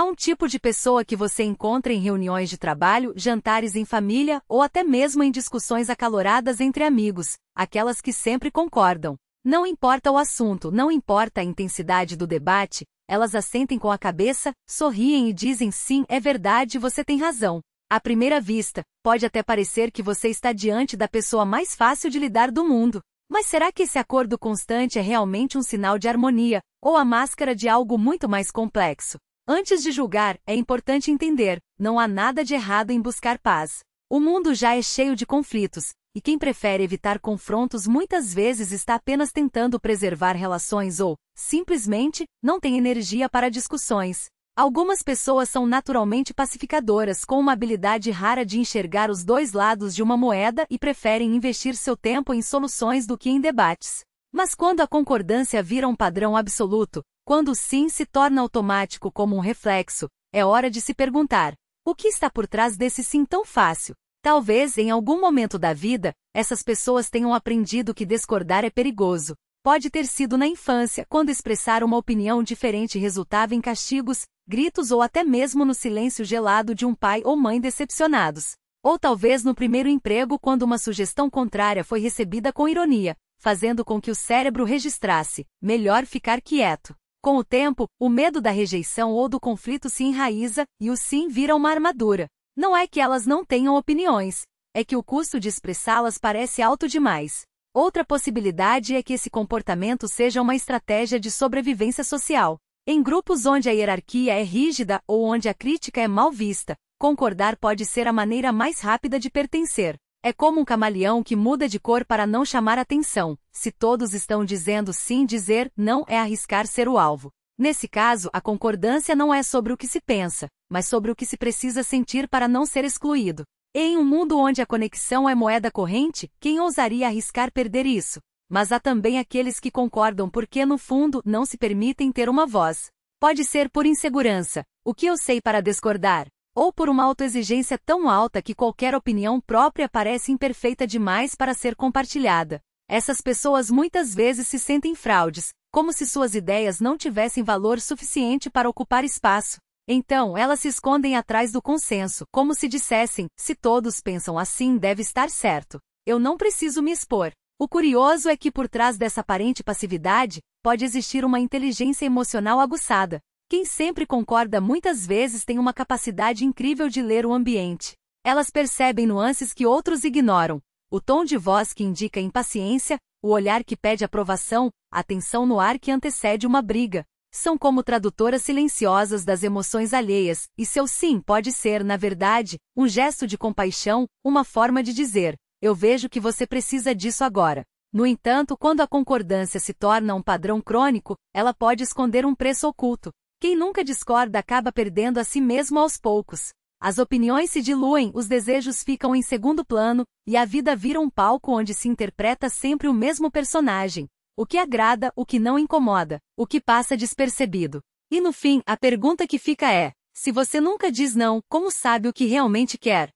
Há um tipo de pessoa que você encontra em reuniões de trabalho, jantares em família ou até mesmo em discussões acaloradas entre amigos, aquelas que sempre concordam. Não importa o assunto, não importa a intensidade do debate, elas assentem com a cabeça, sorriem e dizem sim, é verdade, você tem razão. À primeira vista, pode até parecer que você está diante da pessoa mais fácil de lidar do mundo. Mas será que esse acordo constante é realmente um sinal de harmonia, ou a máscara de algo muito mais complexo? Antes de julgar, é importante entender, não há nada de errado em buscar paz. O mundo já é cheio de conflitos, e quem prefere evitar confrontos muitas vezes está apenas tentando preservar relações ou, simplesmente, não tem energia para discussões. Algumas pessoas são naturalmente pacificadoras, com uma habilidade rara de enxergar os dois lados de uma moeda e preferem investir seu tempo em soluções do que em debates. Mas quando a concordância vira um padrão absoluto, quando o sim se torna automático como um reflexo, é hora de se perguntar: o que está por trás desse sim tão fácil? Talvez, em algum momento da vida, essas pessoas tenham aprendido que discordar é perigoso. Pode ter sido na infância, quando expressar uma opinião diferente resultava em castigos, gritos ou até mesmo no silêncio gelado de um pai ou mãe decepcionados. Ou talvez no primeiro emprego, quando uma sugestão contrária foi recebida com ironia, fazendo com que o cérebro registrasse: melhor ficar quieto. Com o tempo, o medo da rejeição ou do conflito se enraiza, e o sim vira uma armadura. Não é que elas não tenham opiniões, é que o custo de expressá-las parece alto demais. Outra possibilidade é que esse comportamento seja uma estratégia de sobrevivência social. Em grupos onde a hierarquia é rígida ou onde a crítica é mal vista, concordar pode ser a maneira mais rápida de pertencer. É como um camaleão que muda de cor para não chamar atenção. Se todos estão dizendo sim, dizer não é arriscar ser o alvo. Nesse caso, a concordância não é sobre o que se pensa, mas sobre o que se precisa sentir para não ser excluído. Em um mundo onde a conexão é moeda corrente, quem ousaria arriscar perder isso? Mas há também aqueles que concordam porque, no fundo, não se permitem ter uma voz. Pode ser por insegurança, o que eu sei para discordar, ou por uma autoexigência tão alta que qualquer opinião própria parece imperfeita demais para ser compartilhada. Essas pessoas muitas vezes se sentem fraudes, como se suas ideias não tivessem valor suficiente para ocupar espaço. Então, elas se escondem atrás do consenso, como se dissessem: se todos pensam assim, deve estar certo. Eu não preciso me expor. O curioso é que por trás dessa aparente passividade, pode existir uma inteligência emocional aguçada. Quem sempre concorda muitas vezes tem uma capacidade incrível de ler o ambiente. Elas percebem nuances que outros ignoram. O tom de voz que indica impaciência, o olhar que pede aprovação, a tensão no ar que antecede uma briga. São como tradutoras silenciosas das emoções alheias, e seu sim pode ser, na verdade, um gesto de compaixão, uma forma de dizer: eu vejo que você precisa disso agora. No entanto, quando a concordância se torna um padrão crônico, ela pode esconder um preço oculto. Quem nunca discorda acaba perdendo a si mesmo aos poucos. As opiniões se diluem, os desejos ficam em segundo plano, e a vida vira um palco onde se interpreta sempre o mesmo personagem. O que agrada, o que não incomoda, o que passa despercebido. E no fim, a pergunta que fica é: se você nunca diz não, como sabe o que realmente quer?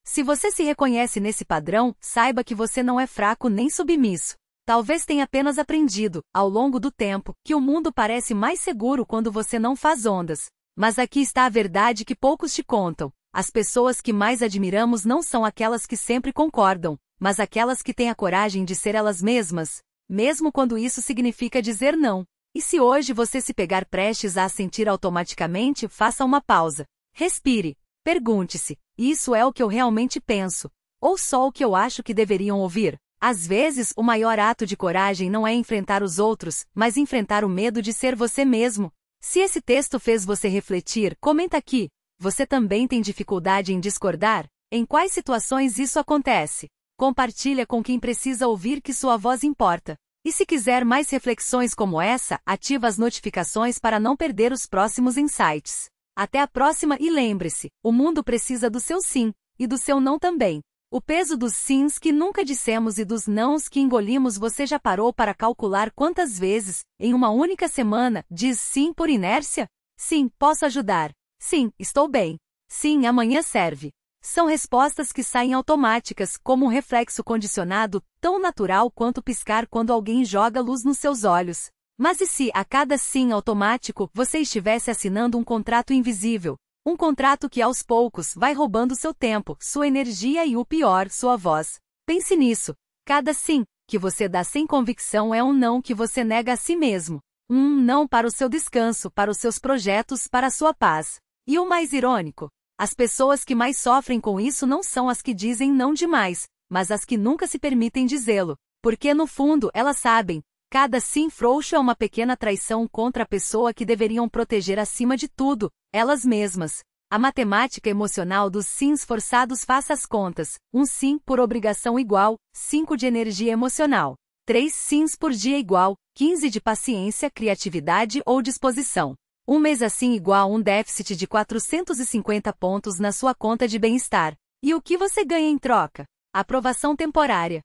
Se você se reconhece nesse padrão, saiba que você não é fraco nem submisso. Talvez tenha apenas aprendido, ao longo do tempo, que o mundo parece mais seguro quando você não faz ondas. Mas aqui está a verdade que poucos te contam. As pessoas que mais admiramos não são aquelas que sempre concordam, mas aquelas que têm a coragem de ser elas mesmas, mesmo quando isso significa dizer não. E se hoje você se pegar prestes a assentir automaticamente, faça uma pausa. Respire. Pergunte-se: isso é o que eu realmente penso? Ou só o que eu acho que deveriam ouvir? Às vezes, o maior ato de coragem não é enfrentar os outros, mas enfrentar o medo de ser você mesmo. Se esse texto fez você refletir, comenta aqui. Você também tem dificuldade em discordar? Em quais situações isso acontece? Compartilha com quem precisa ouvir que sua voz importa. E se quiser mais reflexões como essa, ativa as notificações para não perder os próximos insights. Até a próxima e lembre-se, o mundo precisa do seu sim, e do seu não também. O peso dos sims que nunca dissemos e dos nãos que engolimos. Você já parou para calcular quantas vezes, em uma única semana, diz sim por inércia? Sim, posso ajudar. Sim, estou bem. Sim, amanhã serve. São respostas que saem automáticas, como um reflexo condicionado, tão natural quanto piscar quando alguém joga luz nos seus olhos. Mas e se, a cada sim automático, você estivesse assinando um contrato invisível? Um contrato que aos poucos vai roubando seu tempo, sua energia e o pior, sua voz. Pense nisso. Cada sim que você dá sem convicção é um não que você nega a si mesmo. Um não para o seu descanso, para os seus projetos, para a sua paz. E o mais irônico? As pessoas que mais sofrem com isso não são as que dizem não demais, mas as que nunca se permitem dizê-lo. Porque no fundo, elas sabem. Cada sim frouxo é uma pequena traição contra a pessoa que deveriam proteger acima de tudo, elas mesmas. A matemática emocional dos sims forçados, faça as contas. Um sim por obrigação igual 5 de energia emocional. 3 sims por dia igual 15 de paciência, criatividade ou disposição. Um mês assim igual um déficit de 450 pontos na sua conta de bem-estar. E o que você ganha em troca? Aprovação temporária.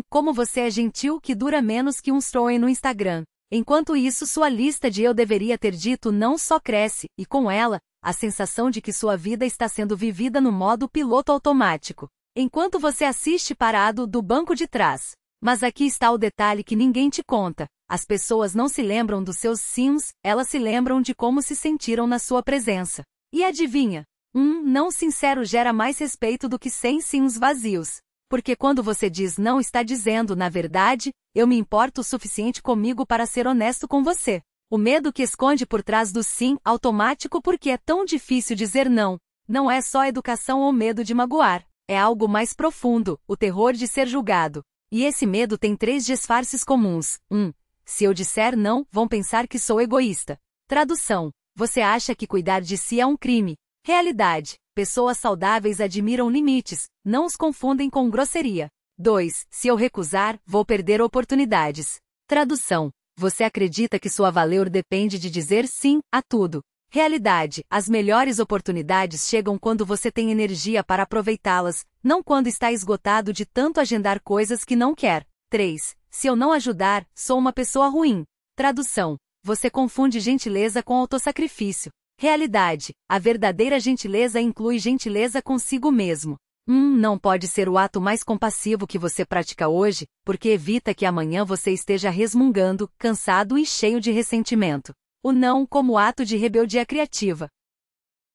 Como você é gentil, que dura menos que um story no Instagram. Enquanto isso, sua lista de eu deveria ter dito não só cresce, e com ela, a sensação de que sua vida está sendo vivida no modo piloto automático. Enquanto você assiste parado do banco de trás. Mas aqui está o detalhe que ninguém te conta. As pessoas não se lembram dos seus sims, elas se lembram de como se sentiram na sua presença. E adivinha? Não sincero gera mais respeito do que 100 sims vazios. Porque quando você diz não, está dizendo, na verdade, eu me importo o suficiente comigo para ser honesto com você. O medo que esconde por trás do sim automático, porque é tão difícil dizer não. Não é só educação ou medo de magoar. É algo mais profundo, o terror de ser julgado. E esse medo tem 3 disfarces comuns. Se eu disser não, vão pensar que sou egoísta. Tradução. Você acha que cuidar de si é um crime. Realidade. Pessoas saudáveis admiram limites, não os confundem com grosseria. 2. Se eu recusar, vou perder oportunidades. Tradução. Você acredita que sua valor depende de dizer sim a tudo. Realidade. As melhores oportunidades chegam quando você tem energia para aproveitá-las, não quando está esgotado de tanto agendar coisas que não quer. 3. Se eu não ajudar, sou uma pessoa ruim. Tradução. Você confunde gentileza com autossacrifício. Realidade. A verdadeira gentileza inclui gentileza consigo mesmo. Não pode ser o ato mais compassivo que você pratica hoje, porque evita que amanhã você esteja resmungando, cansado e cheio de ressentimento. O não como ato de rebeldia criativa.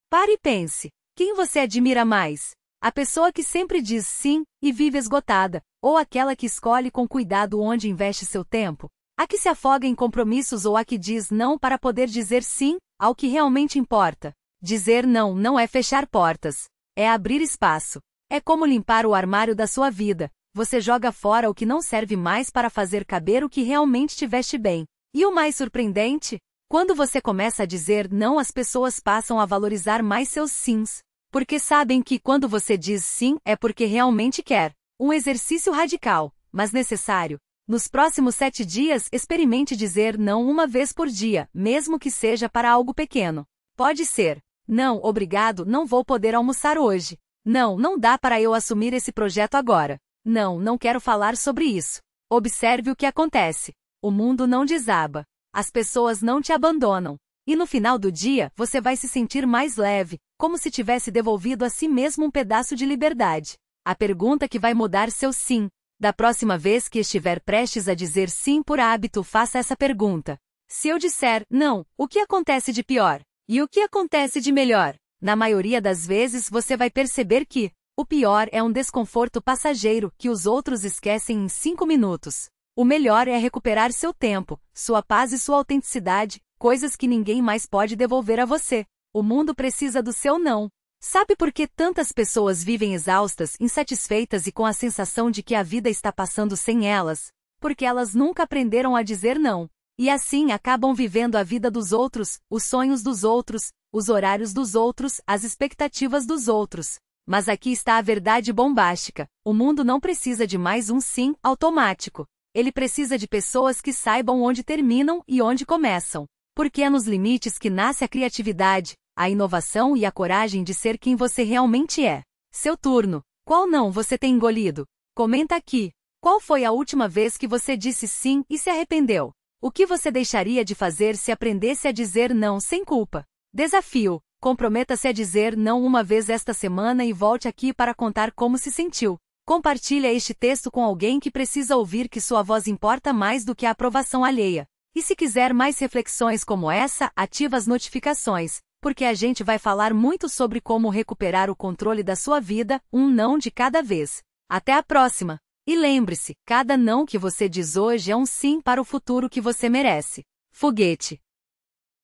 Pare e pense. Quem você admira mais? A pessoa que sempre diz sim e vive esgotada, ou aquela que escolhe com cuidado onde investe seu tempo? A que se afoga em compromissos ou a que diz não para poder dizer sim ao que realmente importa? Dizer não não é fechar portas. É abrir espaço. É como limpar o armário da sua vida. Você joga fora o que não serve mais para fazer caber o que realmente te veste bem. E o mais surpreendente? Quando você começa a dizer não, as pessoas passam a valorizar mais seus sims. Porque sabem que quando você diz sim é porque realmente quer. Um exercício radical, mas necessário. Nos próximos 7 dias, experimente dizer não uma vez por dia, mesmo que seja para algo pequeno. Pode ser: não, obrigado, não vou poder almoçar hoje. Não, não dá para eu assumir esse projeto agora. Não, não quero falar sobre isso. Observe o que acontece. O mundo não desaba. As pessoas não te abandonam. E no final do dia, você vai se sentir mais leve, como se tivesse devolvido a si mesmo um pedaço de liberdade. A pergunta que vai mudar seu sim. Da próxima vez que estiver prestes a dizer sim por hábito, faça essa pergunta. Se eu disser não, o que acontece de pior? E o que acontece de melhor? Na maioria das vezes você vai perceber que o pior é um desconforto passageiro que os outros esquecem em 5 minutos. O melhor é recuperar seu tempo, sua paz e sua autenticidade, coisas que ninguém mais pode devolver a você. O mundo precisa do seu não. Sabe por que tantas pessoas vivem exaustas, insatisfeitas e com a sensação de que a vida está passando sem elas? Porque elas nunca aprenderam a dizer não. E assim acabam vivendo a vida dos outros, os sonhos dos outros, os horários dos outros, as expectativas dos outros. Mas aqui está a verdade bombástica. O mundo não precisa de mais um sim automático. Ele precisa de pessoas que saibam onde terminam e onde começam. Porque é nos limites que nasce a criatividade, a inovação e a coragem de ser quem você realmente é. Seu turno. Qual não você tem engolido? Comenta aqui. Qual foi a última vez que você disse sim e se arrependeu? O que você deixaria de fazer se aprendesse a dizer não sem culpa? Desafio. Comprometa-se a dizer não uma vez esta semana e volte aqui para contar como se sentiu. Compartilhe este texto com alguém que precisa ouvir que sua voz importa mais do que a aprovação alheia. E se quiser mais reflexões como essa, ativa as notificações, porque a gente vai falar muito sobre como recuperar o controle da sua vida, um não de cada vez. Até a próxima! E lembre-se, cada não que você diz hoje é um sim para o futuro que você merece. Foguete!